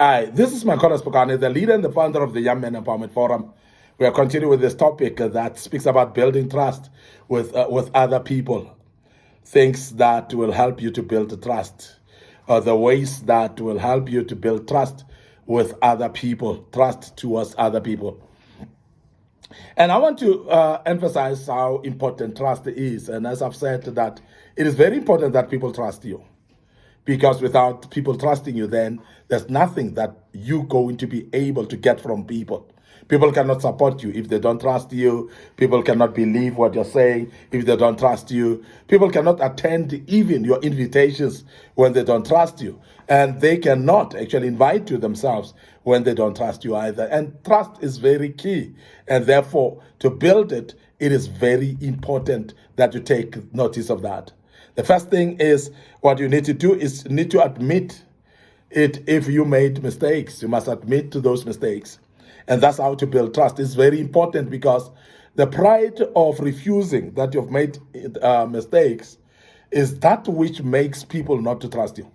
Hi, this is Micornus, Phokane, the leader and the founder of the Young Men Empowerment Forum. We are continuing with this topic that speaks about building trust with other people. Things that will help you to build trust, the ways that will help you to build trust with other people, trust towards other people. And I want to emphasize how important trust is. And as I've said, that it is very important that people trust you. Because without people trusting you, then there's nothing that you're going to be able to get from people. People cannot support you if they don't trust you. People cannot believe what you're saying if they don't trust you. People cannot attend even your invitations when they don't trust you. And they cannot actually invite you themselves when they don't trust you either. And trust is very key. And therefore, to build it, it is very important that you take notice of that. The first thing is what you need to do is you need to admit it. If you made mistakes, you must admit to those mistakes. And that's how to build trust. It's very important because the pride of refusing that you've made mistakes is that which makes people not to trust you.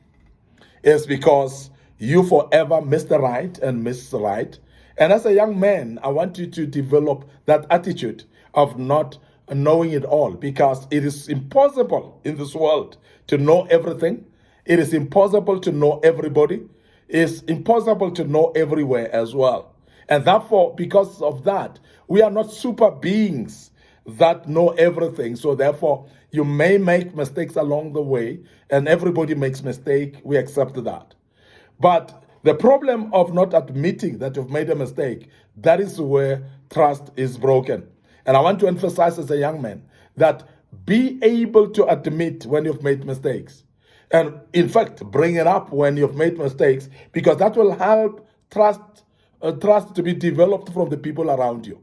It's because you forever miss the right and miss the right. And as a young man, I want you to develop that attitude of not knowing it all, because it is impossible in this world to know everything. It is impossible to know everybody. It's impossible to know everywhere as well. And therefore, because of that, we are not super beings that know everything. So therefore, you may make mistakes along the way, and everybody makes mistake. We accept that. But the problem of not admitting that you've made a mistake, that is where trust is broken. And I want to emphasize as a young man that be able to admit when you've made mistakes. And in fact, bring it up when you've made mistakes, because that will help trust to be developed from the people around you.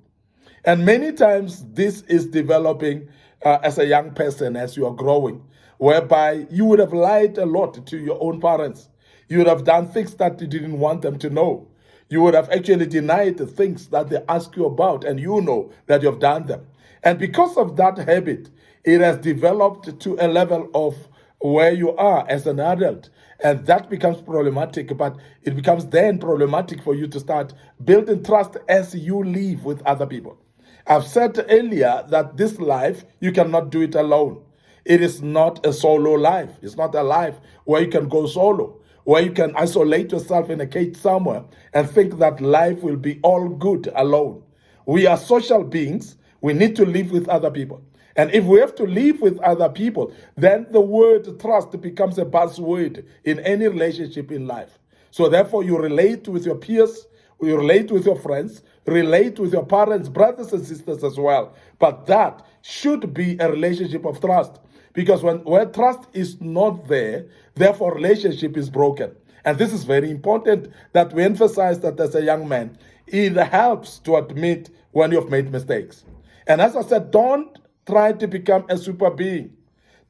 And many times this is developing as a young person, as you are growing, whereby you would have lied a lot to your own parents. You would have done things that you didn't want them to know. You would have actually denied the things that they ask you about, and you know that you've done them. And because of that habit, it has developed to a level of where you are as an adult. And that becomes problematic, but it becomes then problematic for you to start building trust as you live with other people. I've said earlier that this life, you cannot do it alone. It is not a solo life. It's not a life where you can go solo, where you can isolate yourself in a cage somewhere and think that life will be all good alone. We are social beings. We need to live with other people. And if we have to live with other people, then the word trust becomes a buzzword in any relationship in life. So therefore, you relate with your peers, you relate with your friends, relate with your parents, brothers and sisters as well. But that should be a relationship of trust. Because where trust is not there, therefore relationship is broken. And this is very important that we emphasize that as a young man. It helps to admit when you've made mistakes. And as I said, don't try to become a super being.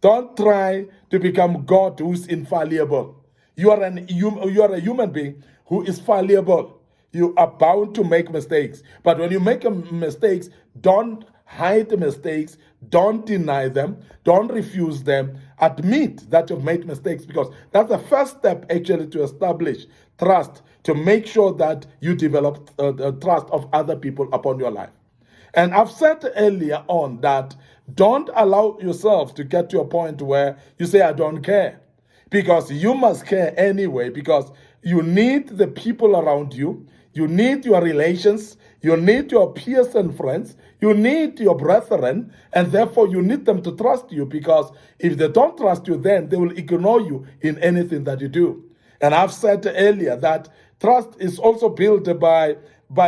Don't try to become God who's infallible. You are a human being who is fallible. You are bound to make mistakes. But when you make mistakes, don't hide the mistakes, don't deny them, don't refuse them. Admit that you've made mistakes, because that's the first step actually to establish trust, to make sure that you develop trust of other people upon your life. And I've said earlier on that don't allow yourself to get to a point where you say, I don't care. Because you must care anyway, because you need the people around you, you need your relations, you need your peers and friends, you need your brethren, and therefore you need them to trust you, because if they don't trust you, then they will ignore you in anything that you do. And I've said earlier that trust is also built by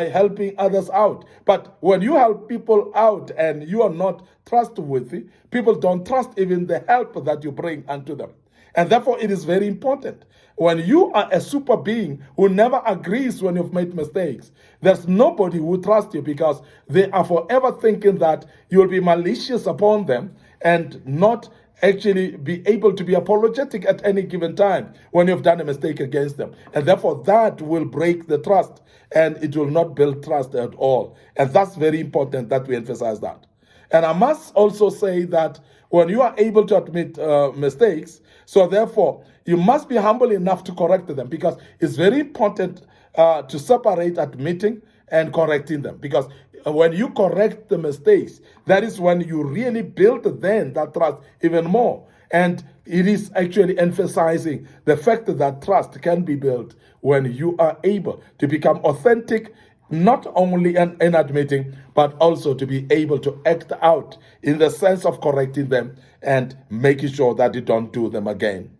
helping others out. But when you help people out and you are not trustworthy, people don't trust even the help that you bring unto them. And therefore, it is very important. When you are a super being who never agrees when you've made mistakes, there's nobody who trusts you, because they are forever thinking that you will be malicious upon them and not actually be able to be apologetic at any given time when you've done a mistake against them. And therefore, that will break the trust, and it will not build trust at all. And that's very important that we emphasize that. And I must also say that when you are able to admit mistakes, so therefore, you must be humble enough to correct them, because it's very important to separate admitting and correcting them. Because when you correct the mistakes, that is when you really build then that trust even more. And it is actually emphasizing the fact that trust can be built when you are able to become authentic, not only in admitting, but also to be able to act out in the sense of correcting them and making sure that you don't do them again.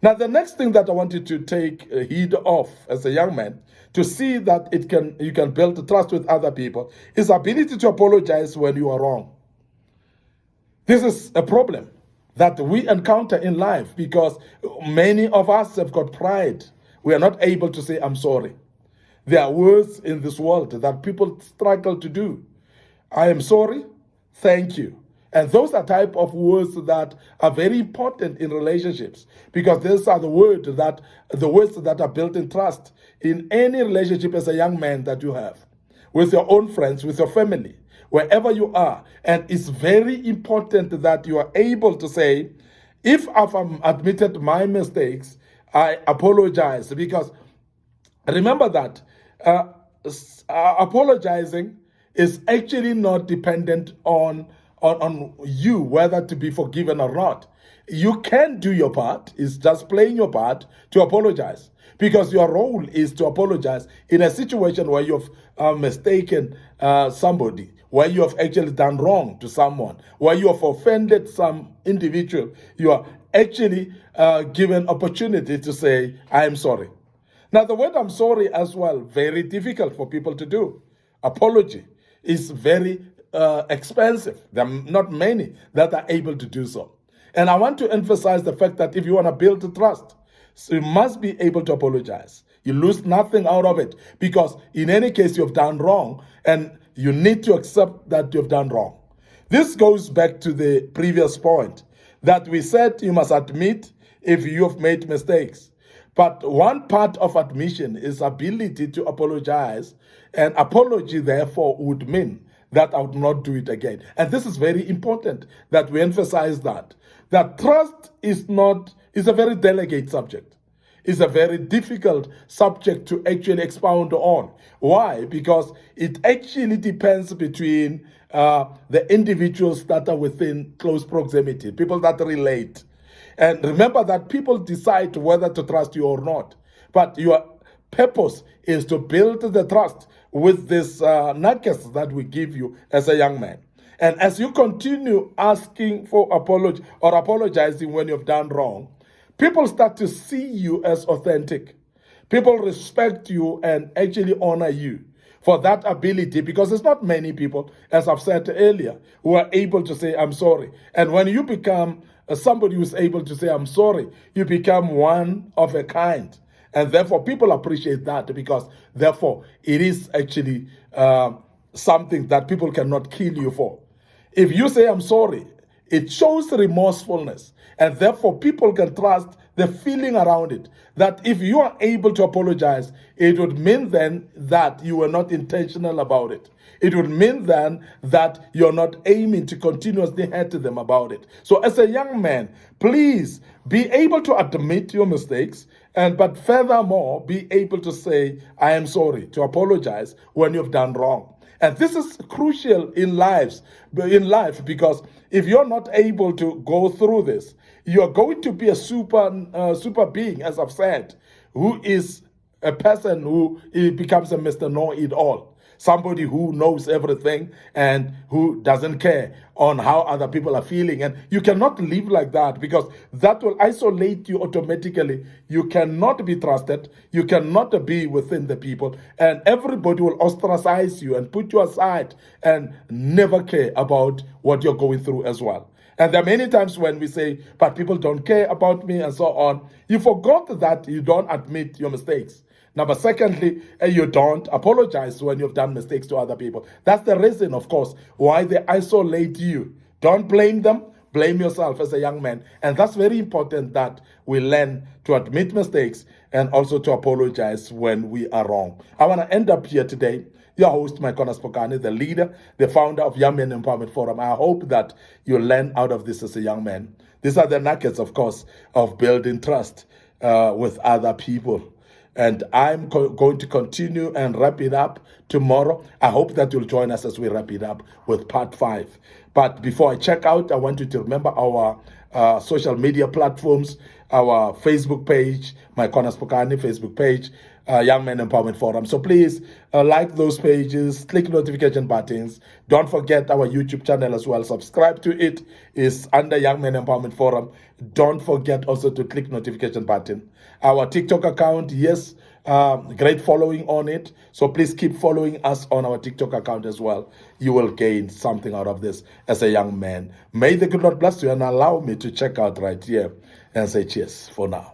Now, the next thing that I want you to take heed of as a young man, to see that you can build trust with other people, is ability to apologize when you are wrong. This is a problem that we encounter in life, because many of us have got pride. We are not able to say, I'm sorry. There are words in this world that people struggle to do. I am sorry, thank you. And those are type of words that are very important in relationships, because these are the words that are built in trust in any relationship as a young man that you have, with your own friends, with your family, wherever you are. And it's very important that you are able to say, if I've admitted my mistakes, I apologize. Because remember that apologizing is actually not dependent on you whether to be forgiven or not. You can do your part. It's just playing your part to apologize, because your role is to apologize in a situation where you've mistaken somebody, where you have actually done wrong to someone, where you have offended some individual. You are actually given opportunity to say, I am sorry. Now, the word I'm sorry as well, very difficult for people to do. Apology is very expensive. There are not many that are able to do so. And I want to emphasize the fact that if you want to build trust, so you must be able to apologize. You lose nothing out of it, because in any case you've done wrong, and you need to accept that you've done wrong. This goes back to the previous point that we said you must admit if you have made mistakes. But one part of admission is ability to apologize, and apology therefore would mean that I would not do it again. And this is very important that we emphasize that trust is a very delicate subject. It's a very difficult subject to actually expound on. Why? Because it actually depends between the individuals that are within close proximity, people that relate. And remember that people decide whether to trust you or not. But your purpose is to build the trust with this nuggets that we give you as a young man. And as you continue asking for apology or apologizing when you've done wrong, people start to see you as authentic. People respect you and actually honor you for that ability, because it's not many people, as I've said earlier, who are able to say, I'm sorry. And when you become somebody who's able to say, I'm sorry, you become one of a kind. And therefore, people appreciate that, because therefore, it is actually something that people cannot kill you for. If you say, I'm sorry, it shows remorsefulness. And therefore, people can trust the feeling around it. That if you are able to apologize, it would mean then that you were not intentional about it. It would mean then that you're not aiming to continuously hurt them about it. So as a young man, please be able to admit your mistakes, but furthermore, be able to say, I am sorry, to apologize when you've done wrong. And this is crucial in life, because if you're not able to go through this, you're going to be a super being, as I've said, who is a person who becomes a Mr. Know-it-all. Somebody who knows everything and who doesn't care on how other people are feeling. And you cannot live like that, because that will isolate you automatically. You cannot be trusted. You cannot be within the people. And everybody will ostracize you and put you aside and never care about what you're going through as well. And there are many times when we say, but people don't care about me and so on. You forgot that you don't admit your mistakes. Number secondly, you don't apologize when you've done mistakes to other people. That's the reason, of course, why they isolate you. Don't blame them. Blame yourself as a young man. And that's very important, that we learn to admit mistakes and also to apologize when we are wrong. I want to end up here today. Your host, Micornus, Phokane, the leader, the founder of Young Men Empowerment Forum. I hope that you learn out of this as a young man. These are the nuggets, of course, of building trust. with other people. And I'm going to continue and wrap it up tomorrow. I hope that you'll join us as we wrap it up with part 5. But before I check out, I want you to remember our social media platforms, our Facebook page, Micornus Phokane Facebook page, Young Men Empowerment Forum. So please like those pages, click notification buttons. Don't forget our YouTube channel as well. Subscribe to it. It's under Young Men Empowerment Forum. Don't forget also to click notification button. Our TikTok account, yes, great following on it. So please keep following us on our TikTok account as well. You will gain something out of this as a young man. May the good Lord bless you and allow me to check out right here and say cheers for now.